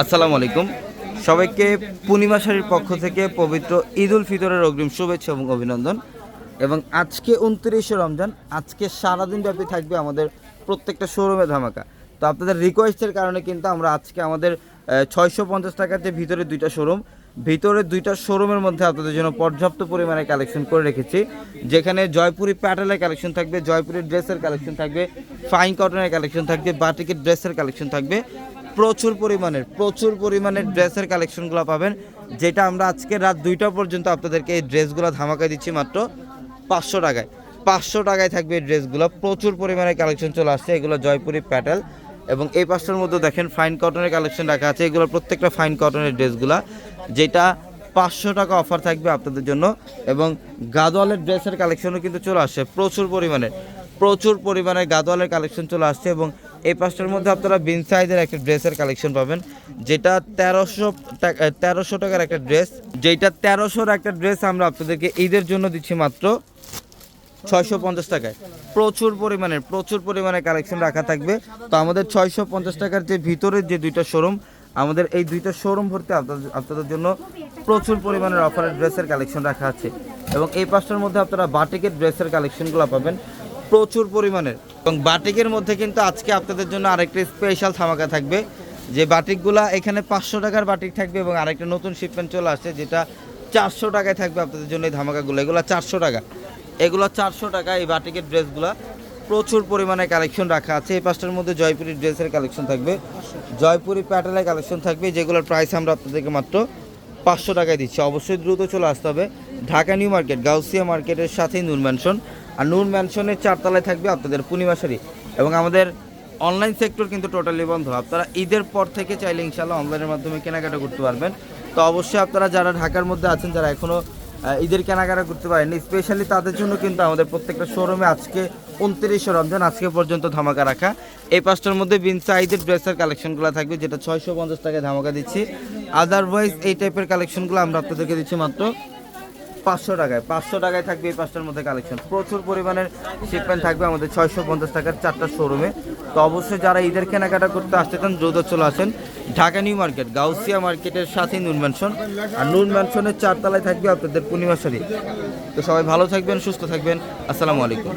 আসসালামু আলাইকুম সবাইকে পূর্ণিমা শাড়ির পক্ষ থেকে পবিত্র ঈদ উল ফিতরের অগ্রিম শুভেচ্ছা এবং অভিনন্দন। এবং আজকে 29শে রমজান, আজকে সারাদিন ব্যাপী থাকবে আমাদের প্রত্যেকটা শোরুমে ধামাকা। তো আপনাদের রিকোয়েস্টের কারণে কিন্তু আমরা আজকে আমাদের 650 টাকার যে ভিতরে দুইটা শোরুমের মধ্যে আপনাদের জন্য পর্যাপ্ত পরিমাণে কালেকশন করে রেখেছি, যেখানে জয়পুরি প্যাটেলের কালেকশন থাকবে, জয়পুরি ড্রেসের কালেকশন থাকবে, ফাইন কটনের কালেকশন থাকবে, বাটিকের ড্রেসের কালেকশন থাকবে, প্রচুর পরিমাণের ড্রেসের কালেকশনগুলো পাবেন, যেটা আমরা আজকে রাত 2টা পর্যন্ত আপনাদেরকে এই ড্রেসগুলো ধামাকায় দিচ্ছি মাত্র 500 টাকায় থাকবে এই ড্রেসগুলো। প্রচুর পরিমাণে কালেকশন চলে আসছে, এগুলো জয়পুরি প্যাটেল। এবং এই পাশটার মধ্যে দেখেন ফাইন কটনের কালেকশন রাখা আছে, এগুলো প্রত্যেকটা ফাইন কটনের ড্রেসগুলো, যেটা 500 টাকা অফার থাকবে আপনাদের জন্য। এবং গাদোয়ালের ড্রেসের কালেকশনও কিন্তু চলে আসছে প্রচুর পরিমাণে গাদোয়ালের কালেকশন চলে আসছে। এবং এই পাঁচটার মধ্যে আপনারা বিন সাইজের একটা ড্রেসের কালেকশন পাবেন, যেটা 1300 টাকার একটা ড্রেস, যেটা 1300 একটা ড্রেস আমরা আপনাদেরকে ঈদের জন্য দিচ্ছি মাত্র 650 টাকায়। প্রচুর পরিমাণে কালেকশন রাখা থাকবে। তো আমাদের 650 টাকার যে ভিতরের যে দুইটা শোরুম, আমাদের এই দুইটা শোরুম ভর্তি আপনাদের জন্য প্রচুর পরিমাণের অফারের ড্রেসের কালেকশন রাখা আছে। এবং এই পাঁচটার মধ্যে আপনারা বাটিকের ড্রেসের কালেকশনগুলো পাবেন প্রচুর পরিমাণের। এবং বাটিকের মধ্যে কিন্তু আজকে আপনাদের জন্য আরেকটা স্পেশাল ধামাকা থাকবে, যে বাটিকগুলা এখানে 500 টাকার বাটিক থাকবে, এবং আরেকটা নতুন শিপমেন্ট চলে আসছে যেটা 400 টাকায় থাকবে আপনাদের জন্য এই ধামাকাগুলো। এগুলো 400 টাকা এই বাটিকের ড্রেসগুলো। প্রচুর পরিমাণে কালেকশন রাখা আছে। এই পাঁচটার মধ্যে জয়পুরি ড্রেসের কালেকশন থাকবে, জয়পুরি প্যাটেলের কালেকশন থাকবে, যেগুলোর প্রাইস আমরা আপনাদেরকে মাত্র 500 টাকায় দিচ্ছি। অবশ্যই দ্রুত চলে আসতে হবে ঢাকা নিউ মার্কেট, গাউসিয়া মার্কেটের সাথেই নূর ম্যানশন, আর নূর ম্যানশনের 4 তলায় থাকবে আপনাদের পূর্ণিমা শাড়ি। এবং আমাদের অনলাইন সেক্টর কিন্তু টোটালি বন্ধ, আপনারা ঈদের পর থেকে চাইলে ইনশাল্লাহ অনলাইনের মাধ্যমে কেনাকাটা করতে পারবেন। তো অবশ্যই আপনারা যারা ঢাকার মধ্যে আছেন, যারা এখনও ঈদের কেনাকাটা করতে পারেন, স্পেশালি তাদের জন্য কিন্তু আমাদের প্রত্যেকটা শোরুমে আজকে 29শে রমজান আজকে পর্যন্ত ধামাকা রাখা। এই পাঁচটার মধ্যে বিন সাইজের ড্রেসের কালেকশনগুলো থাকবে, যেটা 650 টাকায় ধামাকা দিচ্ছি। আদারওয়াইজ এই টাইপের কালেকশনগুলো আমরা আপনাদেরকে দিচ্ছি মাত্র 500 টাকায় থাকবে এই পাঁচটার মধ্যে কালেকশন। প্রচুর পরিমাণের শিপমেন্ট থাকবে আমাদের 650 টাকার 4টা শোরুমে। তো অবশ্যই যারা ঈদের কেনাকাটা করতে আসতে চান দ্রুত চলে আসেন ঢাকা নিউ মার্কেট, গাউসিয়া মার্কেটের সাথেই নূর ম্যানশন, আর নূর ম্যানশনের 4 তলায় থাকবে আপনাদের পূর্ণিমা শাড়ি। তো সবাই ভালো থাকবেন, সুস্থ থাকবেন। আসসালামু আলাইকুম।